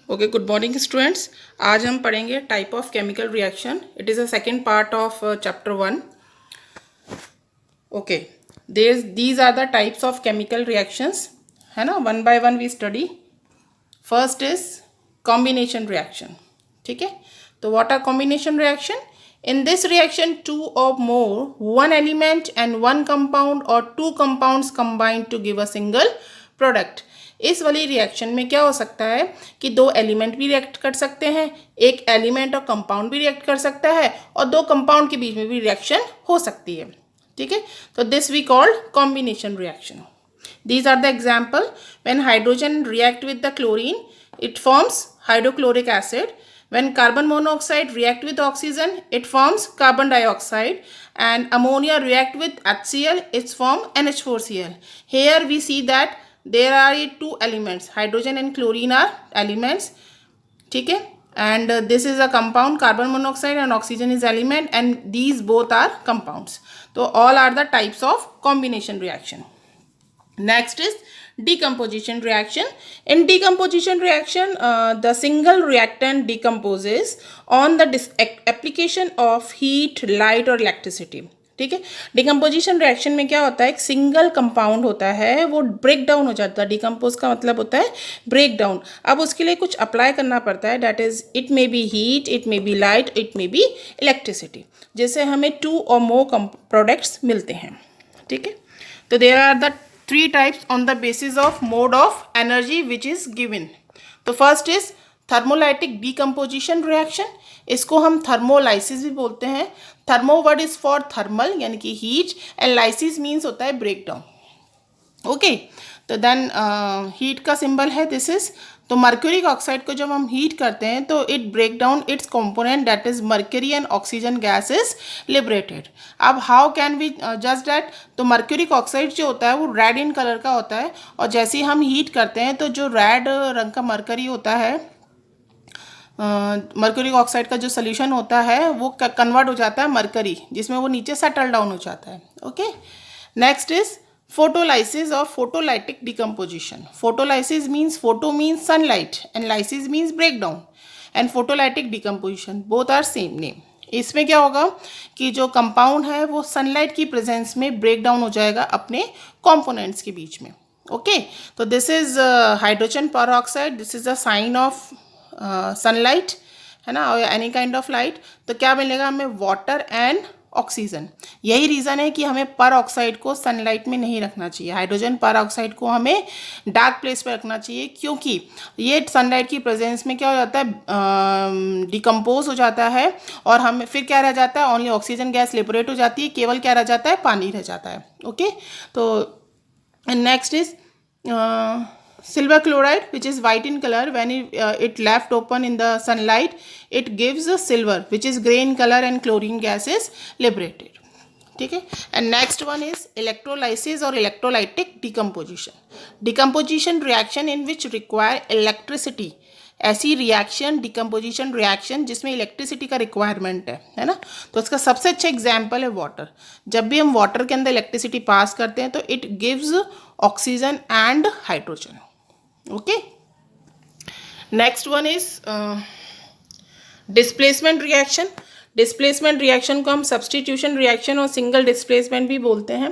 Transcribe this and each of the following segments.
Okay, good morning students. आज हम पढ़ेंगे type of chemical reaction. It is a second part of chapter 1। Okay, these are the types of chemical reactions, है ना। One by one we study. First is combination reaction. ठीक है, तो what are combination reaction? In this reaction, two or more, one element and one compound or two compounds combine to give a single product. इस वाली reaction में क्या हो सकता है कि दो एलिमेंट भी रिएक्ट कर सकते हैं, एक एलिमेंट और कंपाउंड भी रिएक्ट कर सकता है, और दो कंपाउंड के बीच में भी रिएक्शन हो सकती है। ठीक है, तो this we called combination reaction. These are the example. When hydrogen react with the chlorine, it forms hydrochloric acid. When carbon monoxide react with oxygen, it forms carbon dioxide. And ammonia react with HCl, it's form NH4Cl. Here we see that there are two elements. Hydrogen and chlorine are elements. ठीक है, and this is a compound, carbon monoxide, and oxygen is element, and these both are compounds. So all are the types of combination reaction. Next is decomposition reaction. In decomposition reaction, the single reactant decomposes on the application of heat, light और electricity. ठीक है, decomposition reaction में क्या होता है, एक single compound होता है, वो ब्रेक डाउन हो जाता है. डिकम्पोज का मतलब होता है ब्रेक डाउन. अब उसके लिए कुछ अप्लाई करना पड़ता है, that is it may be heat, it may be light, it may be electricity. जैसे हमें टू और मोर प्रोडक्ट्स मिलते हैं. ठीक है, तो there are the three types on the basis of mode of energy which is given. तो first is thermolytic decomposition reaction. इसको हम thermolysis भी बोलते हैं. Thermo word is for thermal यानी कि heat, and lysis means होता है breakdown. ओके, तो देन हीट का सिंबल है दिस इज. तो मर्क्यूरिक ऑक्साइड को जब हम हीट करते हैं तो it break down its component, that is mercury, and oxygen gas is liberated. अब how can we just that? तो मर्क्यूरिक ऑक्साइड जो होता है वो रेड इन कलर का होता है, और जैसे ही हम हीट करते हैं तो जो रेड रंग का मर्क्यूरी होता है, मर्क्यूरिक ऑक्साइड का जो सोल्यूशन होता है वो कन्वर्ट हो जाता है मर्करी, जिसमें वो नीचे सेटल डाउन हो जाता है. Okay, next is photolysis or photolytic decomposition. Photolysis means photo means sunlight and lysis means breakdown, and photolytic decomposition both are same name. इसमें क्या होगा कि जो कंपाउंड है वो सनलाइट की प्रेजेंस में ब्रेक डाउन हो जाएगा अपने कंपोनेंट्स के बीच में. ओके, तो this is hydrogen peroxide, this is a sign of sunlight, है ना, और एनी काइंड ऑफ लाइट. तो क्या मिलेगा हमें? Water and oxygen. यही रीज़न है कि हमें पर ऑक्साइड को सनलाइट में नहीं रखना चाहिए. हाइड्रोजन पर ऑक्साइड को हमें डार्क प्लेस पर रखना चाहिए, क्योंकि ये सनलाइट की प्रेजेंस में क्या हो जाता है, डिकम्पोज हो जाता है, और हमें फिर क्या रह जाता है, ओनली ऑक्सीजन गैस लिबरेट हो जाती है, केवल क्या रह जाता है, पानी रह जाता है. ओके, तो next is silver chloride, which is white in color. When it left open in the sunlight, it gives a silver which is gray in color, and chlorine gas is liberated. ठीक है, and next one is electrolysis or electrolytic decomposition. Decomposition reaction in which require electricity. ऐसी reaction, decomposition reaction जिसमें electricity का requirement है ना. तो उसका सबसे अच्छा एग्जाम्पल है वाटर. जब भी हम वाटर के अंदर इलेक्ट्रिसिटी पास करते हैं तो it gives oxygen and hydrogen. Okay, next one is displacement reaction. Displacement reaction को हम सब्स्टिट्यूशन रिएक्शन और सिंगल डिस्प्लेसमेंट भी बोलते हैं.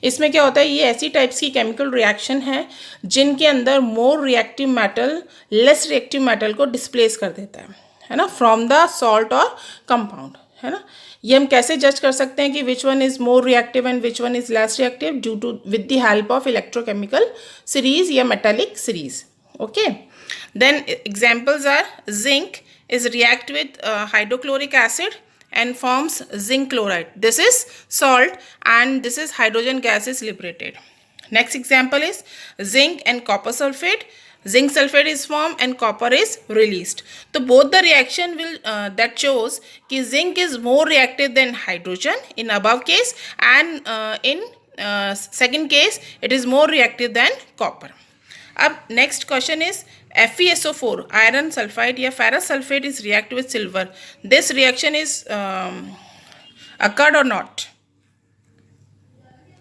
इसमें क्या होता है, ये ऐसी टाइप्स की केमिकल रिएक्शन है जिनके अंदर more reactive metal less reactive metal को डिस्प्लेस कर देता है ना, फ्रॉम द सॉल्ट और कंपाउंड, है ना. ये हम कैसे जज कर सकते हैं कि which one is more reactive and which one is less reactive? Due to with the help of electrochemical series या metallic series. Okay, then examples are zinc is react with hydrochloric acid and forms zinc chloride. This is salt and this is hydrogen gas is liberated. Next example is zinc and copper sulfate. Zinc sulfate is formed and copper is released. So both the reaction will that shows कि zinc is more reactive than hydrogen in above case, and in second case it is more reactive than copper. अब next question is FeSO4 iron sulphide या ferrous sulphate is react with silver. This reaction is occurred or not?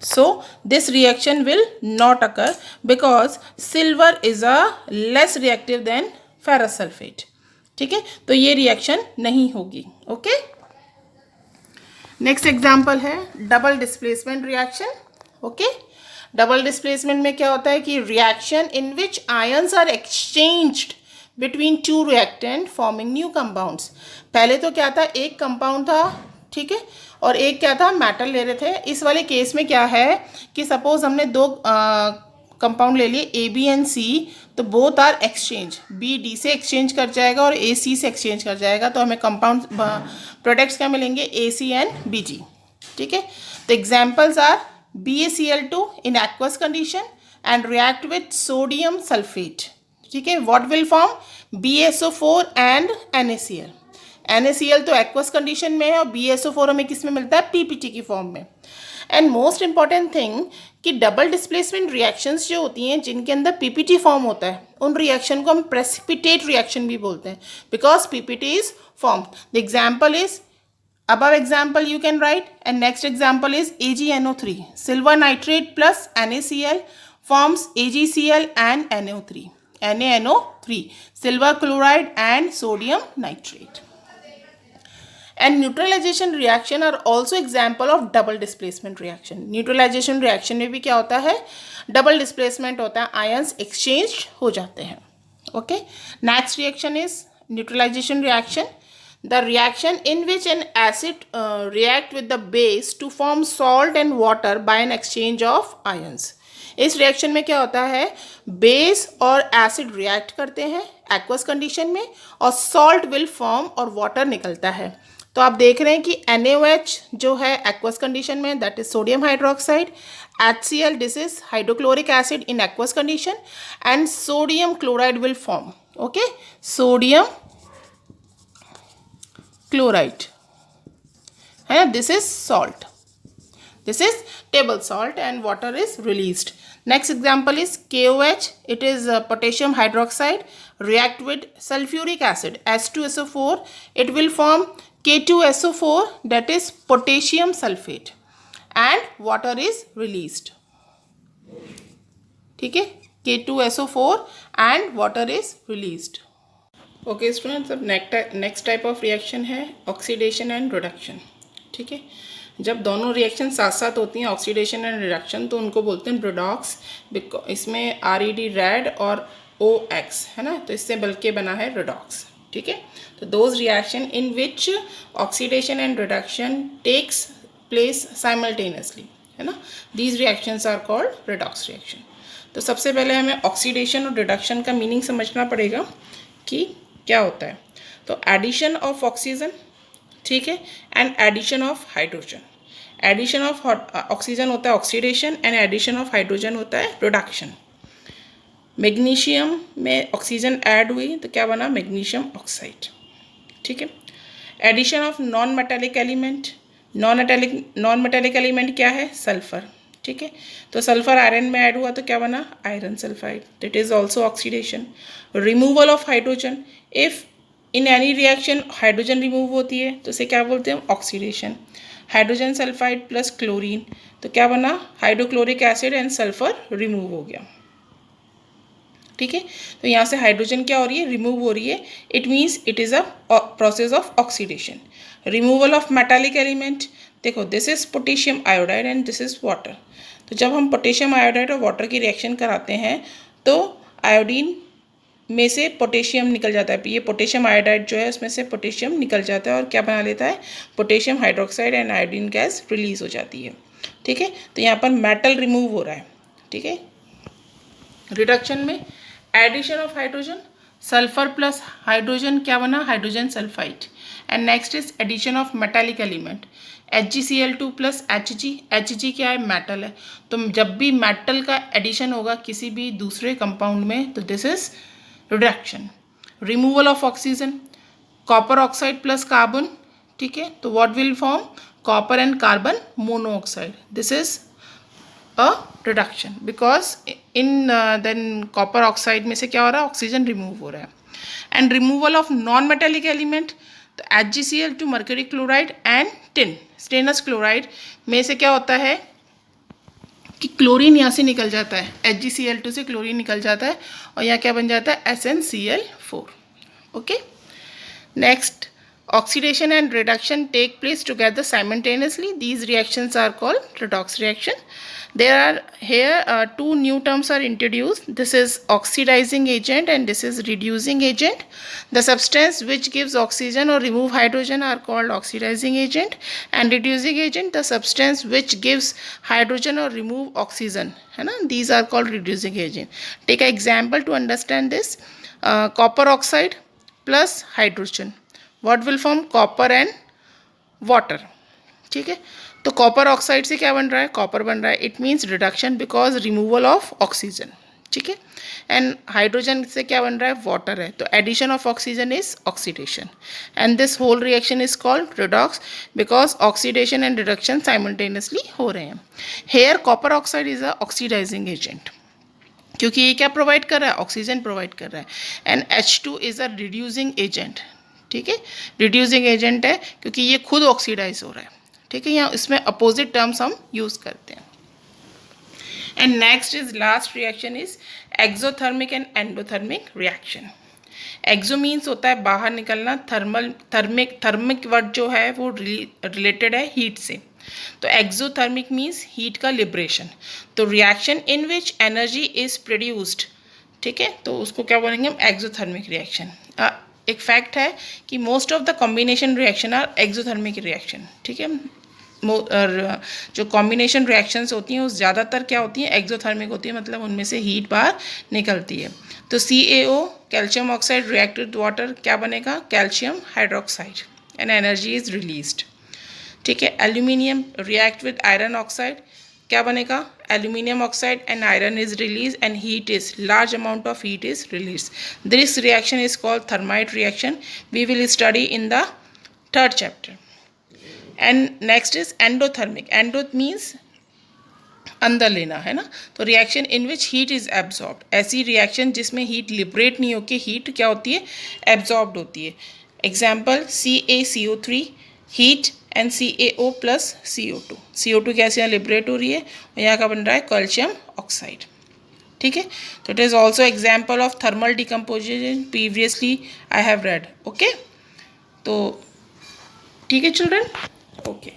So this reaction will not occur because silver is a less reactive than ferrous sulphate, ठीक है। तो ये reaction नहीं होगी, okay. Next example है double displacement reaction, okay. Double displacement में क्या होता है कि reaction in which ions are exchanged between two reactant forming new compounds. पहले तो क्या था, एक कंपाउंड था, ठीक है, और एक क्या था, मेटल ले रहे थे। इस वाले केस में क्या है कि सपोज हमने दो कंपाउंड ले लिए ए बी एंड सी, तो both are exchange, B D से एक्सचेंज कर जाएगा और ए सी से एक्सचेंज कर जाएगा, तो हमें कंपाउंड प्रोडक्ट्स क्या मिलेंगे, ए सी एंड बी जी, ठीक है। तो examples are BaCl2 in aqueous condition and react with sodium sulfate, ठीक है। what will form BaSO4 and NaCl। NaCl तो aqueous condition में है और BaSO4 हमें किस में मिलता है, PPT की फॉर्म में। एंड मोस्ट इंपॉर्टेंट थिंग कि डबल डिस्प्लेसमेंट रिएक्शंस जो होती हैं जिनके अंदर PPT फॉर्म होता है, उन रिएक्शन को हम प्रेसिपिटेट रिएक्शन भी बोलते हैं, because PPT is form. The example is above example you can write, and next example is AgNO3, silver nitrate plus NaCl forms AgCl and NO3, NaNO3, silver chloride and sodium nitrate. And neutralization reaction are also example of double displacement reaction. Neutralization reaction में भी क्या होता है, double displacement होता है, ions exchange हो जाते हैं, okay. Next reaction is neutralization reaction, the reaction in which an acid react with the base to form salt and water by an exchange of ions. इस रिएक्शन में क्या होता है, बेस और एसिड रिएक्ट करते हैं एक्वस कंडीशन में और सॉल्ट विल फॉर्म और वाटर निकलता है। तो आप देख रहे हैं कि NaOH जो है एक्वस कंडीशन में, that is sodium hydroxide, HCl this is hydrochloric acid in aqueous condition, and sodium chloride will form, okay, sodium chloride है, this is salt, this is table salt and water is released. Next example is KOH, it is potassium hydroxide react with sulfuric acid H2SO4, it will form K2SO4, that is potassium sulfate, and water is released, ठीक है, K2SO4 and water is released. Okay students, अब next type of reaction है oxidation and reduction, ठीक है। जब दोनों reaction साथ साथ होती हैं, ऑक्सीडेशन एंड रिडक्शन, तो उनको बोलते हैं रिडॉक्स। इसमें RED रेड और OX है ना, तो इससे बल्कि बना है रिडॉक्स, ठीक है। तो those reaction in which oxidation and reduction takes place simultaneously, है ना, these reactions are called redox reaction. तो सबसे पहले हमें ऑक्सीडेशन और रिडक्शन का मीनिंग समझना पड़ेगा कि क्या होता है। तो एडिशन ऑफ ऑक्सीजन, ठीक है, and addition of hydrogen. Addition of oxygen होता है oxidation and addition of hydrogen होता है रिडक्शन। मैग्नीशियम में ऑक्सीजन ऐड हुई तो क्या बना, मैग्नीशियम ऑक्साइड, ठीक है। Addition of non metallic element, non metallic element क्या है, सल्फर, ठीक है। तो सल्फर आयरन में ऐड हुआ तो क्या बना, iron sulphide, that is also oxidation. Removal of hydrogen, if in any reaction hydrogen remove होती है तो उसे क्या बोलते हैं, oxidation. Hydrogen sulphide plus chlorine तो क्या बना, hydrochloric acid and sulphur remove हो गया, ठीक है। तो यहाँ से हाइड्रोजन क्या हो रही है, रिमूव हो रही है, it means it is a process of oxidation. Removal of metallic element, देखो this is potassium iodide and this is water. तो जब हम पोटेशियम आयोडाइड और वाटर की रिएक्शन कराते हैं तो आयोडीन में से पोटेशियम निकल जाता है, ये पोटेशियम आयोडाइड जो है उसमें से पोटेशियम निकल जाता है और क्या बना लेता है, potassium hydroxide and iodine gas release हो जाती है, ठीक है। तो यहाँ पर मेटल रिमूव हो रहा है, ठीक है। रिडक्शन में addition of hydrogen, sulphur plus hydrogen क्या बना, hydrogen sulphide. And next is addition of metallic element, HgCl2 plus Hg क्या है, मेटल है। तो जब भी मेटल का एडिशन होगा किसी भी दूसरे कंपाउंड में तो this is reduction. Removal of oxygen, copper oxide plus carbon, ठीक है, तो what will form, copper and carbon monoxide, this is a reduction because in than copper oxide में से क्या हो रहा है, ऑक्सीजन रिमूव हो रहा है। And removal of non metallic element, तो HgCl2 mercury chloride and tin, stannous chloride में से क्या होता है, कि क्लोरीन यहाँ से निकल जाता है, HgCl2 से क्लोरीन निकल जाता है और यहाँ क्या बन जाता है, SnCl4. Okay. Next, oxidation and reduction take place together simultaneously. These reactions are called redox reaction. There are here two new terms are introduced. This is oxidizing agent and this is reducing agent. The substance which gives oxygen or remove hydrogen are called oxidizing agent, and reducing agent the substance which gives hydrogen or remove oxygen, है ना, these are called reducing agent. Take an example to understand this. Copper oxide plus hydrogen, what will form? Copper and water. ठीक है, तो copper oxide से क्या बन रहा है, कॉपर बन रहा है. It means reduction because removal of oxygen. ठीक है, एंड हाइड्रोजन से क्या बन रहा है, वाटर है, तो addition of oxygen is oxidation. And this whole reaction is called redox because oxidation and reduction simultaneously हो रहे हैं. Here copper oxide is a oxidising agent, क्योंकि ये क्या प्रोवाइड कर रहा है, ऑक्सीजन प्रोवाइड कर रहा है. And H2 is a reducing agent. ठीक है, रिड्यूसिंग एजेंट है क्योंकि ये खुद ऑक्सीडाइज हो रहा है. ठीक है, यहाँ इसमें अपोजिट टर्म्स हम यूज़ करते हैं. And next is last reaction is exothermic and endothermic reaction. Exo means होता है बाहर निकलना, थर्मिक वर्ड जो है वो रिलेटेड है हीट से. तो एक्सोथर्मिक मीन्स हीट का लिबरेशन. तो reaction in which energy is produced, ठीक है, तो उसको क्या बोलेंगे हम, एक्सोथर्मिक रिएक्शन. एक फैक्ट है कि most of the combination reaction are exothermic reaction. ठीक है, और जो कॉम्बिनेशन रिएक्शंस होती हैं वो ज़्यादातर क्या होती हैं, एक्सोथर्मिक होती है, मतलब उनमें से हीट बाहर निकलती है. तो CaO calcium oxide react with water, क्या बनेगा, calcium hydroxide, and energy is released. ठीक है, aluminium react with iron oxide, क्या बनेगा, aluminium oxide, and iron is release and heat is large amount of heat is release. This reaction is called thermite reaction. We will study in the third chapter. And next is endothermic. Endo means अंदर लेना, है ना. तो reaction in which heat is absorbed, ऐसी reaction जिसमें heat liberate नहीं होकर heat क्या होती है, एब्जॉर्ब्ड होती है. Example CaCO3 heat and CaO plus CO2. CO2 कैसे यहाँ लिबरेट हो रही है और यहाँ का बन रहा है कैल्शियम ऑक्साइड. ठीक है, तो it is also example of thermal decomposition. Previously I have read. Okay, तो ठीक है चिल्ड्रन. ओके.